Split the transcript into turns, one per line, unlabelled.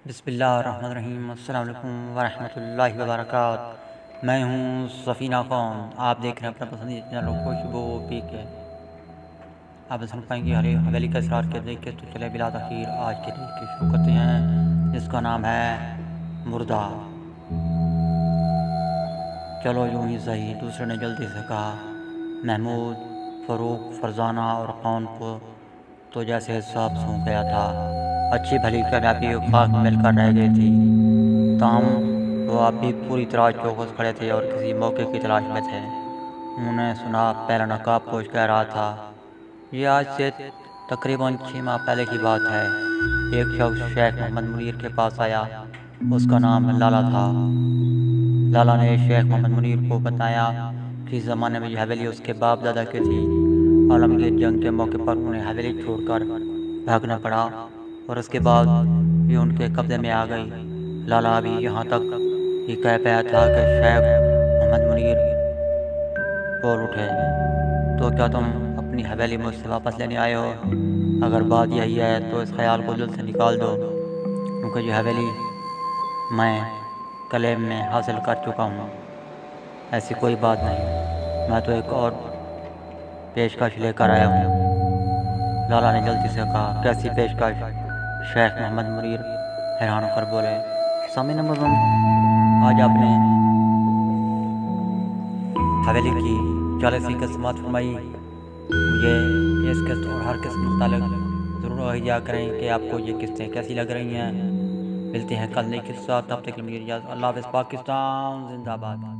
بسم اللہ الرحمن الرحیم۔ السلام علیکم ورحمۃ اللہ وبرکاتہ۔ میں ہوں سفینہ خان، آپ دیکھ رہے ہیں اپنا پسندیدہ چینل خوشبو پی کے۔ آپ سن پائیں گے حویلی کا اسرار کے دیکھ کے، تو چلے بلا تاخیر آج کے دیکھ کے شروع کرتے ہیں، جس کا نام ہے مردہ۔ چلو یوں ہی صحیح، دوسرے نے جلدی سے کہا۔ محمود، فاروق، فرزانہ اور خان کو تو جیسے حساب سو گیا تھا، اچھی بھلی کامیابی خاک مل کر رہ گئی تھی، تاہم وہ اب بھی پوری طرح چوکس کھڑے تھے اور کسی موقع کی تلاش میں تھے۔ انہوں نے سنا پہلا نقاب پوش کہہ رہا تھا، یہ آج سے تقریباً 6 ماہ پہلے کی بات ہے۔ ایک شخص شیخ محمد منیر کے پاس آیا، اس کا نام لالا تھا۔ لالا نے شیخ محمد منیر کو بتایا کہ اس زمانے میں یہ حویلی اس کے باپ دادا کی تھی۔ عالمگیر جنگ کے موقع پر انہیں حویلی چھوڑ کر بھاگنا پڑا اور اس کے بعد یہ ان کے قبضے میں آ گئی۔ لالا ابھی یہاں تک یہ کہہ پایا تھا کہ شیخ محمد منیر بول اٹھے، تو کیا تم اپنی حویلی مجھ سے واپس لینے آئے ہو؟ اگر بات یہی ہے تو اس خیال کو دل سے نکال دو، کیونکہ یہ حویلی میں کلیب میں حاصل کر چکا ہوں۔ ایسی کوئی بات نہیں، میں تو ایک اور پیشکش لے کر آیا ہوں۔ لالا نے جلدی سے کہا، کیسی پیشکش؟ شیخ محمد منیر حیران ہو کر بولے۔ سامعین معظم، آج آپ نے حویلی کی 40ویں قسط سماعت فرمائی۔ مجھے اس قسط اور ہر قسط متعلق ضرور آگاہ کریں کہ آپ کو یہ قسطیں کیسی لگ رہی ہیں۔ ملتے ہیں کل نئی قصہ، تب تک کے لیے مجھے اجازت۔ اللہ حافظ۔ پاکستان زندہ باد۔